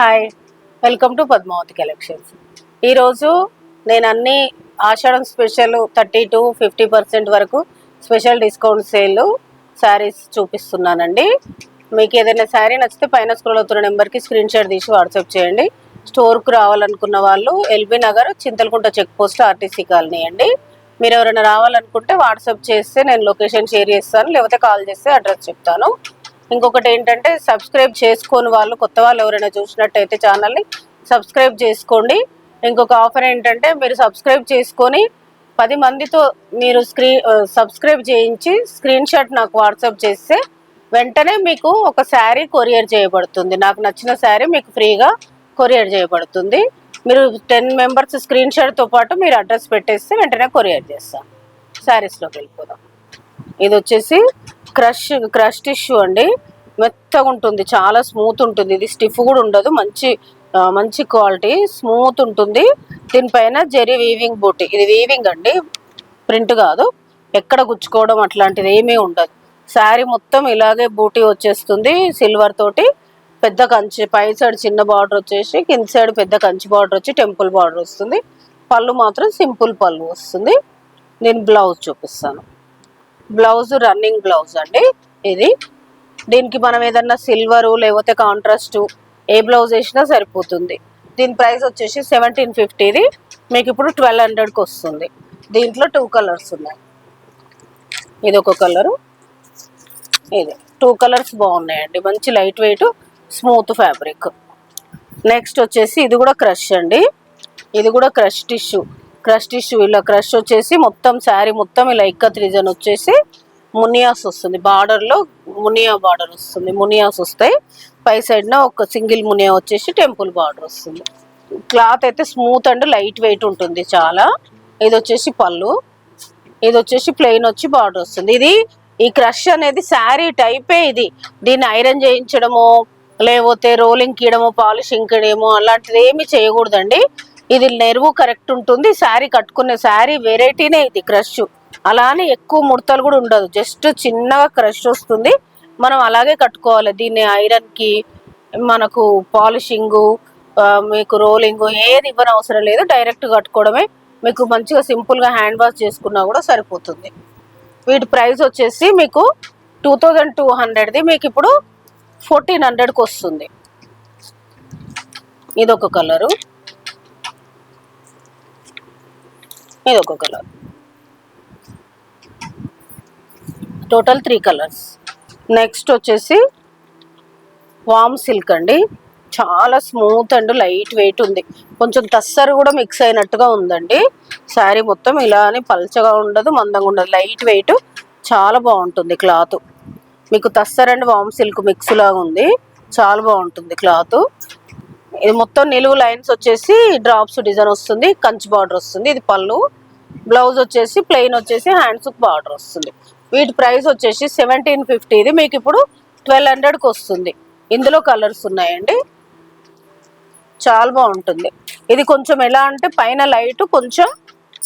Hi, welcome to Padmavathi collections. ఈరోజు నేను అన్ని ఆషాఢం స్పెషల్ 30 to 50% వరకు స్పెషల్ డిస్కౌంట్ సేల్ శారీస్ చూపిస్తున్నానండి. మీకు ఏదైనా శారీ నచ్చితే పైన స్క్రోల్ అవుతున్న నెంబర్కి స్క్రీన్ షాట్ తీసి వాట్సాప్ చేయండి. స్టోర్కు రావాలనుకున్న వాళ్ళు LB Nagar Chintalakunta check post RTC colony అండి. మీరు ఎవరైనా రావాలనుకుంటే వాట్సాప్ చేస్తే నేను లొకేషన్ షేర్ చేస్తాను, లేకపోతే కాల్ చేస్తే అడ్రస్ చెప్తాను. ఇంకొకటి ఏంటంటే సబ్స్క్రైబ్ చేసుకోని వాళ్ళు, కొత్త వాళ్ళు ఎవరైనా చూసినట్టయితే ఛానల్ని సబ్స్క్రైబ్ చేసుకోండి. ఇంకొక ఆఫర్ ఏంటంటే మీరు సబ్స్క్రైబ్ చేసుకొని 10 మందితో మీరు సబ్స్క్రైబ్ చేయించి స్క్రీన్ షాట్ నాకు వాట్సాప్ చేస్తే వెంటనే మీకు ఒక శారీ కొరియర్ చేయబడుతుంది. నాకు నచ్చిన శారీ మీకు ఫ్రీగా కొరియర్ చేయబడుతుంది. మీరు 10 మెంబర్స్ స్క్రీన్ షాట్తో పాటు మీరు అడ్రస్ పెట్టేస్తే వెంటనే కొరియర్ చేస్తాను. శారీస్లోకి వెళ్ళిపోదాం. ఇది వచ్చేసి క్రష్ టిష్యూ అండి. మెత్తగా ఉంటుంది, చాలా స్మూత్ ఉంటుంది. ఇది స్టిఫ్ కూడా ఉండదు, మంచి క్వాలిటీ, స్మూత్ ఉంటుంది. దీనిపైన జెరీ వీవింగ్ బూటీ, ఇది వీవింగ్ అండి, ప్రింట్ కాదు. ఎక్కడ గుచ్చుకోవడం అట్లాంటిది ఏమీ ఉండదు. శారీ మొత్తం ఇలాగే బూటీ వచ్చేస్తుంది సిల్వర్ తోటి. పెద్ద కంచి, పై సైడ్ చిన్న బార్డర్ వచ్చేసి కింద సైడ్ పెద్ద కంచి బార్డర్ వచ్చి టెంపుల్ బార్డర్ వస్తుంది. పళ్ళు మాత్రం సింపుల్ పళ్ళు వస్తుంది. నేను బ్లౌజ్ చూపిస్తాను. బ్లౌజ్ రన్నింగ్ బ్లౌజ్ అండి ఇది. దీనికి మనం ఏదన్నా సిల్వరు లేకపోతే కాంట్రాస్ట్ ఏ బ్లౌజ్ వేసినా సరిపోతుంది. దీని ప్రైస్ వచ్చేసి 1750. ఇది మీకు ఇప్పుడు 1200కి వస్తుంది. దీంట్లో 2 కలర్స్ ఉన్నాయి. ఇది ఒక కలరు, ఇది 2 కలర్స్ బాగున్నాయండి. మంచి light weight smooth fabric. Next వచ్చేసి ఇది కూడా క్రష్ అండి. ఇది కూడా క్రష్ టిష్యూ. ఇలా క్రష్ వచ్చేసి మొత్తం శారీ మొత్తం ఇలా ఇక్కత్ రీజన్ వచ్చేసి మునియాస్ వస్తుంది. బార్డర్లో మునియా బార్డర్ వస్తుంది, మునియాస్ వస్తాయి. పై సైడ్న ఒక సింగిల్ మునియా వచ్చేసి టెంపుల్ బార్డర్ వస్తుంది. క్లాత్ అయితే స్మూత్ అండ్ లైట్ వెయిట్ ఉంటుంది చాలా. ఇది వచ్చేసి పళ్ళు, ఇది వచ్చేసి ప్లెయిన్ వచ్చి బార్డర్ వస్తుంది. ఇది ఈ క్రష్ అనేది శారీ టైపే ఇది. దీన్ని ఐరన్ చేయించడము లేకపోతే రోలింగ్ కీయడము పాలిషింగ్ కీయడము అలాంటిది ఏమి చేయకూడదండి. ఇది నెరువు కరెక్ట్ ఉంటుంది. శారీ కట్టుకునే శారీ వెరైటీనే ఇది క్రష్. అలానే ఎక్కువ ముడతలు కూడా ఉండదు, జస్ట్ చిన్నగా క్రష్ వస్తుంది. మనం అలాగే కట్టుకోవాలి. దీన్ని ఐరన్కి మనకు పాలిషింగు మీకు రోలింగు ఏది ఇవ్వని అవసరం లేదు. డైరెక్ట్ కట్టుకోవడమే. మీకు మంచిగా సింపుల్గా హ్యాండ్ వాష్ చేసుకున్నా కూడా సరిపోతుంది. వీటి ప్రైస్ వచ్చేసి మీకు 2200ది మీకు ఇప్పుడు 1400కి వస్తుంది. ఇదొక కలరు, ఇదొక కలర్, టోటల్ 3 కలర్స్. నెక్స్ట్ వచ్చేసి వామ్ సిల్క్ అండి. చాలా స్మూత్ అండ్ లైట్ వెయిట్ ఉంది. కొంచెం తస్సరు కూడా మిక్స్ అయినట్టుగా ఉందండి. శారీ మొత్తం ఇలా అని పల్చగా ఉండదు, మందంగా ఉండదు, లైట్ వెయిట్, చాలా బాగుంటుంది క్లాత్. మీకు tussar and warm silk mix లాగా ఉంది, చాలా బాగుంటుంది క్లాత్. ఇది మొత్తం నిలువు లైన్స్ వచ్చేసి డ్రాప్స్ డిజైన్ వస్తుంది, కంచి బార్డర్ వస్తుంది. ఇది పళ్ళు. బ్లౌజ్ వచ్చేసి ప్లెయిన్ వచ్చేసి హ్యాండ్స్ బార్డర్ వస్తుంది. వీటి ప్రైస్ వచ్చేసి 1750. ఇది మీకు ఇప్పుడు 1200కి వస్తుంది. ఇందులో కలర్స్ ఉన్నాయండి, చాలా బాగుంటుంది. ఇది కొంచెం ఎలా అంటే పైన లైట్, కొంచెం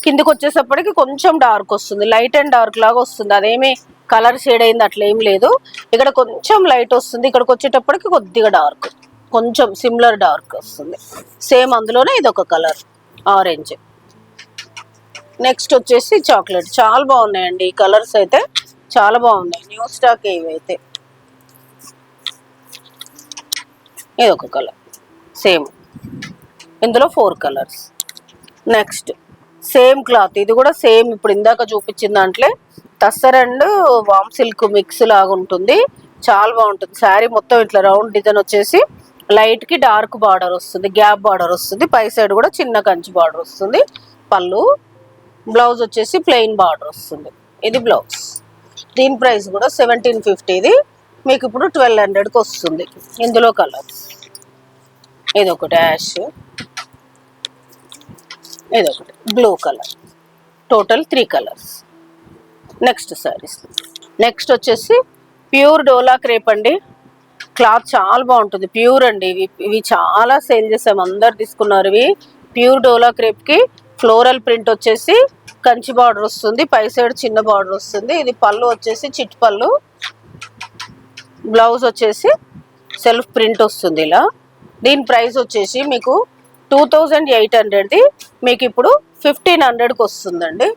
కిందికి వచ్చేసప్పటికి కొంచెం డార్క్ వస్తుంది. లైట్ అండ్ డార్క్ లాగా వస్తుంది. అదేమి కలర్ షేడ్ అయింది అట్లా ఏం లేదు. ఇక్కడ కొంచెం లైట్ వస్తుంది, ఇక్కడికి వచ్చేటప్పటికి కొద్దిగా డార్క్, కొంచెం సిమిలర్ డార్క్ వస్తుంది. సేమ్ అందులోనే ఇదొక కలర్ ఆరెంజ్. నెక్స్ట్ వచ్చేసి చాక్లెట్. చాలా బాగున్నాయండి ఈ కలర్స్ అయితే, చాలా బాగున్నాయి. న్యూ స్టాక్ ఇవైతే. ఇదొక కలర్ సేమ్, ఇందులో 4 కలర్స్. నెక్స్ట్ సేమ్ క్లాత్, ఇది కూడా సేమ్ ఇప్పుడు ఇందాక చూపించిన దాంట్లో tussar and warm silk mix లాగా ఉంటుంది. చాలా బాగుంటుంది. శారీ మొత్తం ఇట్లా రౌండ్ డిజైన్ వచ్చేసి లైట్కి డార్క్ బార్డర్ వస్తుంది, గ్యాప్ బార్డర్ వస్తుంది. పై సైడ్ కూడా చిన్న కంచి బార్డర్ వస్తుంది. పళ్ళు. బ్లౌజ్ వచ్చేసి ప్లెయిన్ బార్డర్ వస్తుంది. ఇది బ్లౌజ్. దీని ప్రైస్ కూడా 1750. ఇది మీకు ఇప్పుడు 1200కి వస్తుంది. ఇందులో కలర్స్, ఇదొకటి యాష్, ఇదొకటి blue colour, total 3 colours. Next saris. Next వచ్చేసి ప్యూర్ డోలా క్రేప్ అండి. క్లాత్ చాలా బాగుంటుంది, ప్యూర్ అండి. ఇవి చాలా సేల్ చేసాము, అందరు తీసుకున్నారు. ఇవి ప్యూర్ డోలా క్రేప్కి ఫ్లోరల్ ప్రింట్ వచ్చేసి కంచి బార్డర్ వస్తుంది, పై సైడ్ చిన్న బార్డర్ వస్తుంది. ఇది పళ్ళు వచ్చేసి చిట్ పళ్ళు. బ్లౌజ్ వచ్చేసి సెల్ఫ్ ప్రింట్ వస్తుంది ఇలా. దీని ప్రైస్ వచ్చేసి మీకు 2800ది మీకు ఇప్పుడు 1500కి వస్తుందండి.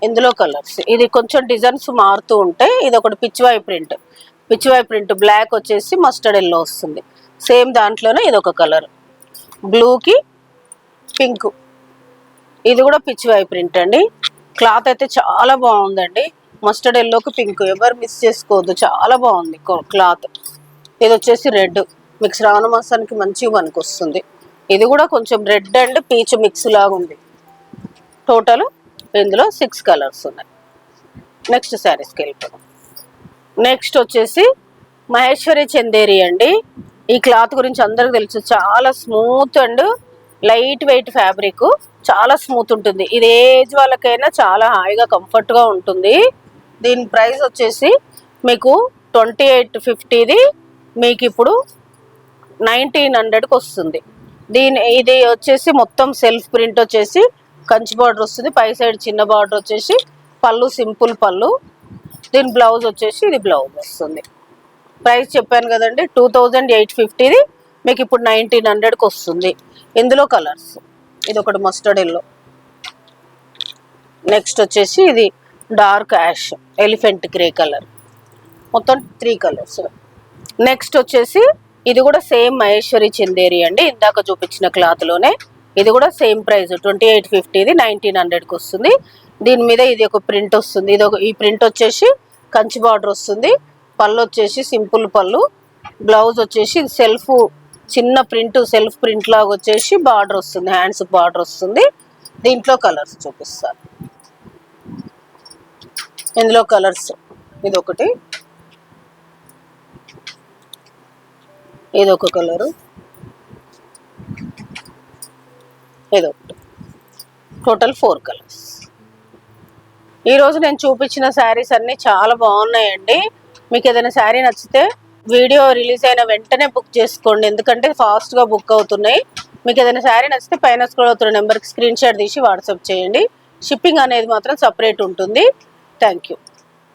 ఇందులో కలర్స్ ఇది కొంచెం డిజైన్స్ మారుతూ ఉంటాయి. ఇది ఒకటి పిచ్చివాయి ప్రింట్ బ్లాక్ వచ్చేసి మస్టర్డ్ ఎల్లో వస్తుంది. సేమ్ దాంట్లోనే ఇది ఒక కలర్ బ్లూకి పింక్. ఇది కూడా పిచ్చివాయి ప్రింట్ అండి. క్లాత్ అయితే చాలా బాగుందండి. మస్టర్డ్ ఎల్లోకి పింక్ ఎవరు మిస్ చేసుకోవద్దు, చాలా బాగుంది క్లాత్. ఇది వచ్చేసి రెడ్, మీకు శ్రావణ మాసానికి మంచిగా మనకు వస్తుంది. ఇది కూడా కొంచెం రెడ్ అండ్ పీచ్ మిక్స్ లాగా ఉంది. టోటల్ ఇందులో 6 కలర్స్ ఉన్నాయి. నెక్స్ట్ శారీస్కి వెళ్ళిపోతాం. నెక్స్ట్ వచ్చేసి మహేశ్వరి చందేరి అండి. ఈ క్లాత్ గురించి అందరికి తెలుసు, చాలా smooth and light weight fabric, చాలా స్మూత్ ఉంటుంది. ఇది ఏజ్ వాళ్ళకైనా చాలా హాయిగా కంఫర్ట్గా ఉంటుంది. దీని ప్రైస్ వచ్చేసి మీకు 2850ది మీకు ఇప్పుడు 1900కి వస్తుంది. ఇది వచ్చేసి మొత్తం సెల్ఫ్ ప్రింట్ వచ్చేసి కంచి బార్డర్ వస్తుంది. పై సైడ్ చిన్న బార్డర్ వచ్చేసి పళ్ళు సింపుల్ పళ్ళు. దీని బ్లౌజ్ వచ్చేసి ఇది బ్లౌజ్ వస్తుంది. ప్రైస్ చెప్పాను కదండి 2850ది మీకు ఇప్పుడు 1900కి వస్తుంది. ఇందులో కలర్స్ ఇది ఒకటి మస్టర్డ్ ఎల్లో, నెక్స్ట్ వచ్చేసి ఇది dark ash, elephant grey colour, మొత్తం 3 కలర్స్. నెక్స్ట్ వచ్చేసి ఇది కూడా సేమ్ మహేశ్వరి చందేరి అండి, ఇందాక చూపించిన క్లాత్లోనే. ఇది కూడా సేమ్ ప్రైస్ 2850ది 1900కి వస్తుంది. దీని మీద ఇది ఒక ప్రింట్ వస్తుంది. ఈ ప్రింట్ వచ్చేసి కంచి బార్డర్ వస్తుంది. పళ్ళు వచ్చేసి సింపుల్ పళ్ళు, బ్లౌజ్ వచ్చేసి సెల్ఫ్ చిన్న ప్రింట్ సెల్ఫ్ ప్రింట్ లాగా వచ్చేసి బార్డర్ వస్తుంది, హ్యాండ్స్ బార్డర్ వస్తుంది. దీంట్లో కలర్స్ చూపిస్తాను. ఇందులో కలర్స్ ఇది ఒకటి, ఇది ఒక కలరు, ఇది ఒకటి, టోటల్ 4 కలర్స్. ఈరోజు నేను చూపించిన శారీస్ అన్నీ చాలా బాగున్నాయండి. మీకు ఏదైనా శారీ నచ్చితే వీడియో రిలీజ్ అయిన వెంటనే బుక్ చేసుకోండి, ఎందుకంటే ఫాస్ట్గా బుక్ అవుతున్నాయి. మీకు ఏదైనా శారీ నచ్చితే పైన స్క్రోల్ అవుతున్న నెంబర్కి స్క్రీన్ షాట్ తీసి వాట్సాప్ చేయండి. షిప్పింగ్ అనేది మాత్రం సపరేట్ ఉంటుంది. Thank you.